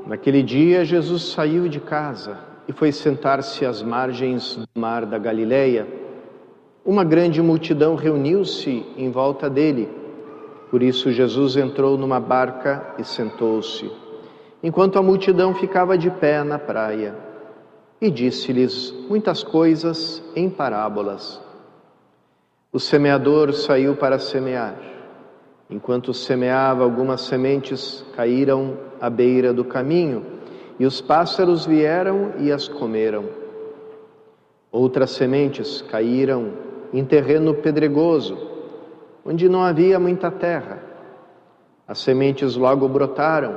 Naquele dia, Jesus saiu de casa e foi sentar-se às margens do mar da Galileia. Uma grande multidão reuniu-se em volta dele. Por isso, Jesus entrou numa barca e sentou-se, enquanto a multidão ficava de pé na praia. E disse-lhes muitas coisas em parábolas. O semeador saiu para semear. Enquanto semeava, algumas sementes caíram à beira do caminho, e os pássaros vieram e as comeram. Outras sementes caíram em terreno pedregoso, onde não havia muita terra. As sementes logo brotaram,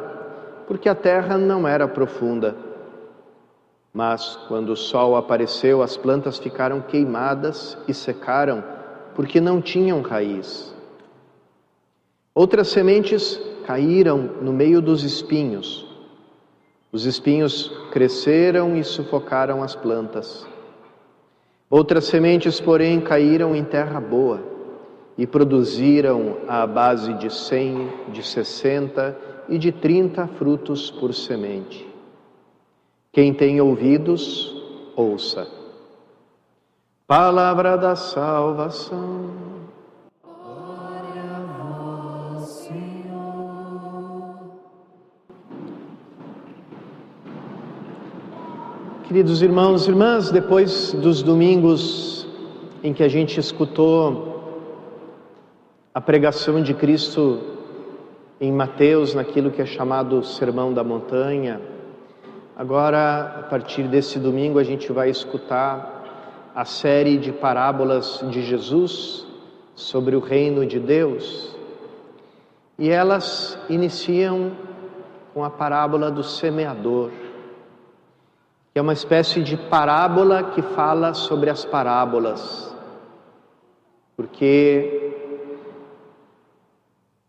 porque a terra não era profunda. Mas, quando o sol apareceu, as plantas ficaram queimadas e secaram, porque não tinham raiz. Outras sementes caíram no meio dos espinhos. Os espinhos cresceram e sufocaram as plantas. Outras sementes, porém, caíram em terra boa e produziram à base de 100, de 60 e de 30 frutos por semente. Quem tem ouvidos, ouça. Palavra da salvação. Glória a vós, Senhor. Queridos irmãos e irmãs, depois dos domingos em que a gente escutou a pregação de Cristo em Mateus, naquilo que é chamado Sermão da Montanha, agora, a partir desse domingo, a gente vai escutar a série de parábolas de Jesus sobre o reino de Deus. E elas iniciam com a parábola do semeador, que é uma espécie de parábola que fala sobre as parábolas, porque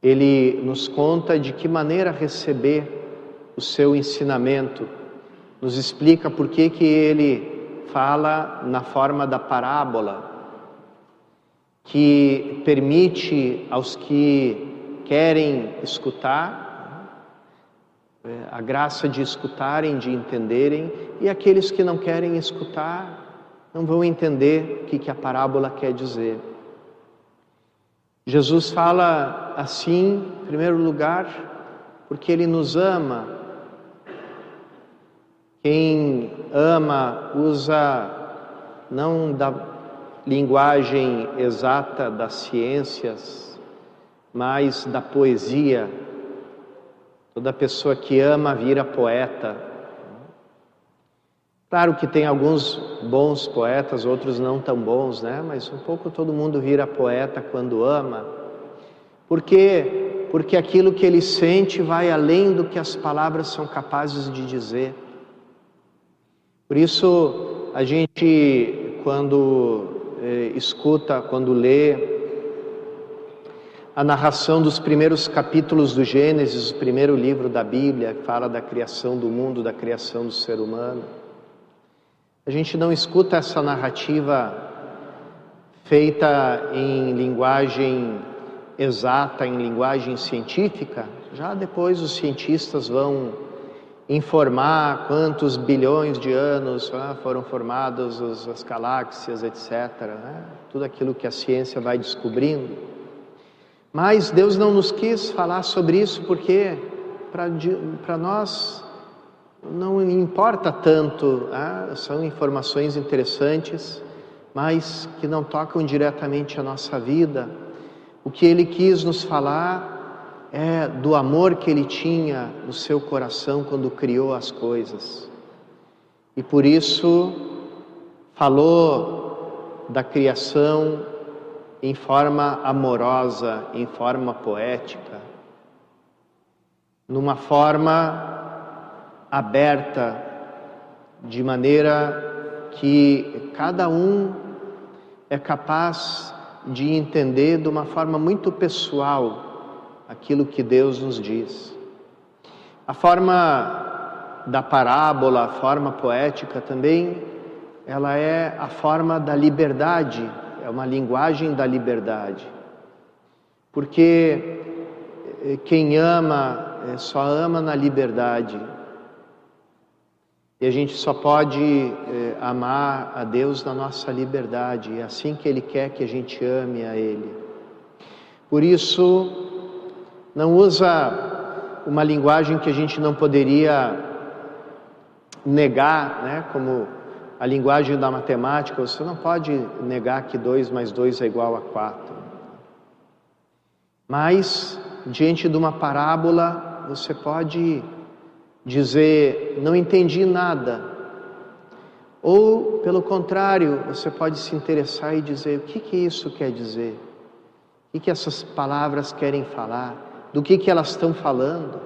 ele nos conta de que maneira receber o seu ensinamento, nos explica por que ele fala na forma da parábola, que permite aos que querem escutar a graça de escutarem, de entenderem, e aqueles que não querem escutar não vão entender o que a parábola quer dizer. Jesus fala assim, em primeiro lugar, porque Ele nos ama. Quem ama usa não da linguagem exata das ciências, mas da poesia. Toda pessoa que ama vira poeta. Claro que tem alguns bons poetas, outros não tão bons, né? Mas um pouco todo mundo vira poeta quando ama. Por quê? Porque aquilo que ele sente vai além do que as palavras são capazes de dizer. Por isso, a gente, quando escuta, quando lê a narração dos primeiros capítulos do Gênesis, o primeiro livro da Bíblia, que fala da criação do mundo, da criação do ser humano, a gente não escuta essa narrativa feita em linguagem exata, em linguagem científica. Já depois os cientistas vão informar quantos bilhões de anos foram formadas as galáxias, etc. Né? Tudo aquilo que a ciência vai descobrindo. Mas Deus não nos quis falar sobre isso porque para nós não importa tanto, são informações interessantes, mas que não tocam diretamente a nossa vida. O que Ele quis nos falar é do amor que Ele tinha no seu coração quando criou as coisas. E por isso falou da criação em forma amorosa, em forma poética, numa forma aberta, de maneira que cada um é capaz de entender de uma forma muito pessoal aquilo que Deus nos diz. A forma da parábola, a forma poética também, ela é a forma da liberdade, é uma linguagem da liberdade. Porque quem ama só ama na liberdade. E a gente só pode amar a Deus na nossa liberdade. É assim que Ele quer que a gente ame a Ele. Por isso, não usa uma linguagem que a gente não poderia negar, né? Como a linguagem da matemática. Você não pode negar que 2 mais 2 é igual a 4. Mas, diante de uma parábola, você pode dizer, não entendi nada. Ou, pelo contrário, você pode se interessar e dizer, o que isso quer dizer? O que essas palavras querem falar? Do que elas estão falando?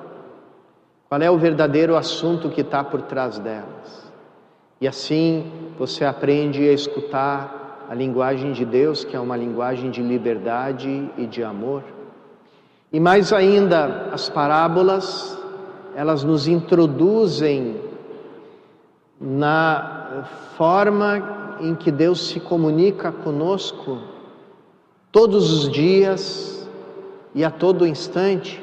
Qual é o verdadeiro assunto que está por trás delas? E assim você aprende a escutar a linguagem de Deus, que é uma linguagem de liberdade e de amor. E mais ainda, as parábolas, elas nos introduzem na forma em que Deus se comunica conosco todos os dias e a todo instante,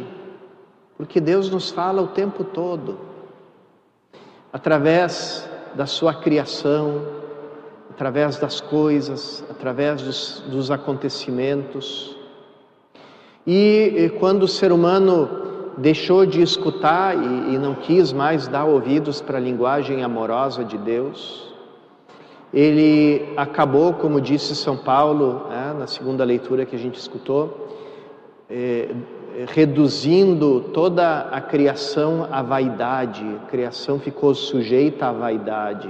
porque Deus nos fala o tempo todo, através da sua criação, através das coisas, através dos acontecimentos. E quando o ser humano deixou de escutar e não quis mais dar ouvidos para a linguagem amorosa de Deus, ele acabou, como disse São Paulo, na segunda leitura que a gente escutou, reduzindo toda a criação à vaidade. A criação ficou sujeita à vaidade.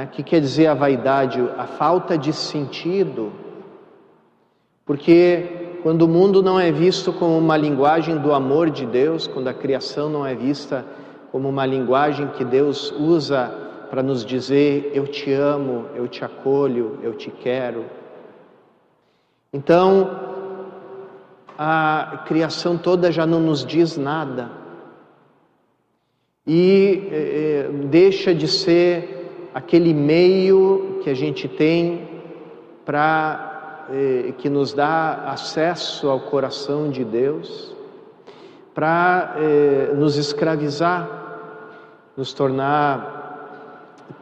O que quer dizer a vaidade? A falta de sentido. Porque quando o mundo não é visto como uma linguagem do amor de Deus, quando a criação não é vista como uma linguagem que Deus usa para nos dizer, eu te amo, eu te acolho, eu te quero. Então, a criação toda já não nos diz nada. E deixa de ser aquele meio que a gente tem para que nos dá acesso ao coração de Deus, para nos escravizar, nos tornar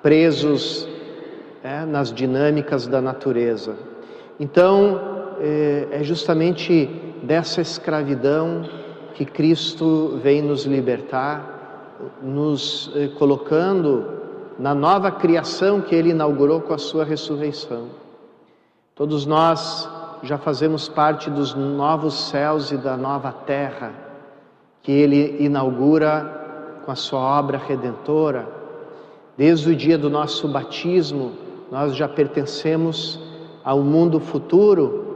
presos nas dinâmicas da natureza. Então, é justamente dessa escravidão que Cristo vem nos libertar, nos colocando na nova criação que Ele inaugurou com a sua ressurreição. Todos nós já fazemos parte dos novos céus e da nova terra que Ele inaugura com a sua obra redentora. Desde o dia do nosso batismo, nós já pertencemos ao mundo futuro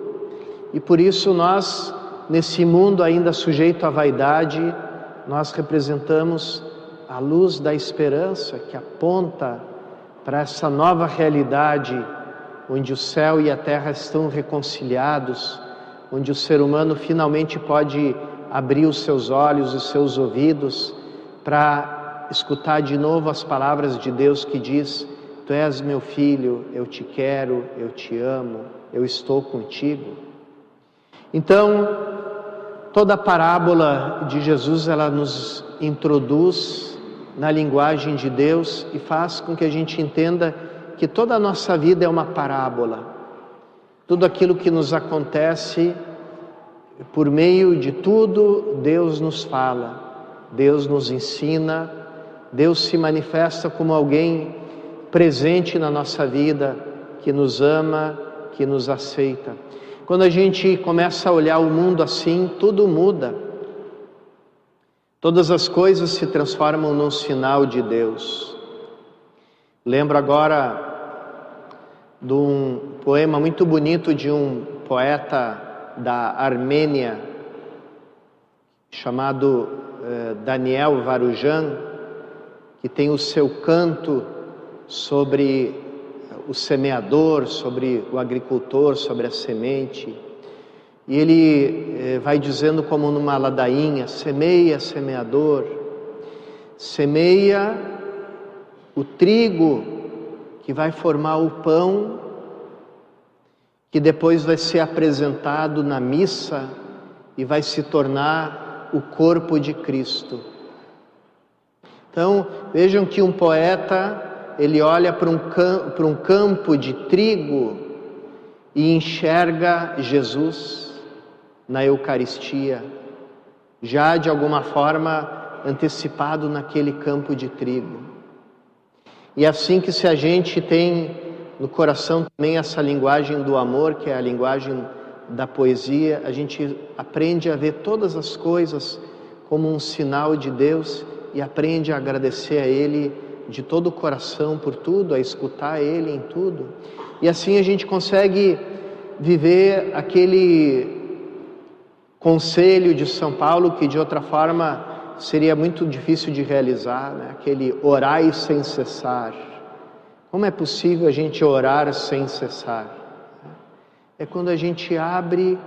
e por isso nós, nesse mundo ainda sujeito à vaidade, nós representamos a luz da esperança que aponta para essa nova realidade onde o céu e a terra estão reconciliados, onde o ser humano finalmente pode abrir os seus olhos, os seus ouvidos, para escutar de novo as palavras de Deus que diz, tu és meu filho, eu te quero, eu te amo, eu estou contigo. Então, toda a parábola de Jesus, ela nos introduz na linguagem de Deus e faz com que a gente entenda que toda a nossa vida é uma parábola. Tudo aquilo que nos acontece, por meio de tudo, Deus nos fala, Deus nos ensina, Deus se manifesta como alguém presente na nossa vida, que nos ama, que nos aceita. Quando a gente começa a olhar o mundo assim, tudo muda. Todas as coisas se transformam num sinal de Deus. Lembro agora de um poema muito bonito de um poeta da Armênia, chamado Daniel Varujan, que tem o seu canto sobre o semeador, sobre o agricultor, sobre a semente. E ele vai dizendo como numa ladainha, semeia, semeador, semeia o trigo que vai formar o pão, que depois vai ser apresentado na missa e vai se tornar o corpo de Cristo. Então, vejam que um poeta, ele olha para um campo de trigo e enxerga Jesus na Eucaristia, já de alguma forma antecipado naquele campo de trigo. E é assim que, se a gente tem no coração também essa linguagem do amor, que é a linguagem da poesia, a gente aprende a ver todas as coisas como um sinal de Deus e aprende a agradecer a Ele de todo o coração por tudo, a escutar Ele em tudo. E assim a gente consegue viver aquele conselho de São Paulo que de outra forma seria muito difícil de realizar, né? Aquele orai sem cessar. Como é possível a gente orar sem cessar? É quando a gente abre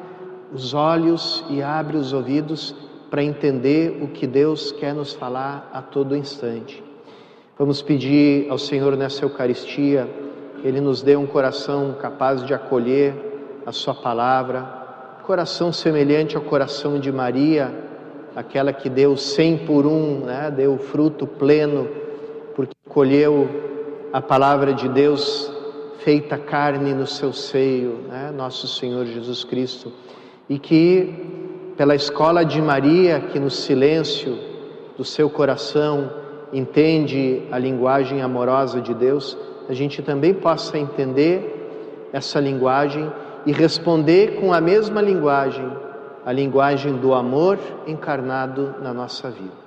os olhos e abre os ouvidos para entender o que Deus quer nos falar a todo instante. Vamos pedir ao Senhor nessa Eucaristia que Ele nos dê um coração capaz de acolher a Sua palavra, coração semelhante ao coração de Maria, aquela que deu 100 por 1, né? Deu fruto pleno, porque colheu a palavra de Deus feita carne no seu seio, né? Nosso Senhor Jesus Cristo. E que, pela escola de Maria, que no silêncio do seu coração entende a linguagem amorosa de Deus, a gente também possa entender essa linguagem e responder com a mesma linguagem, a linguagem do amor encarnado na nossa vida.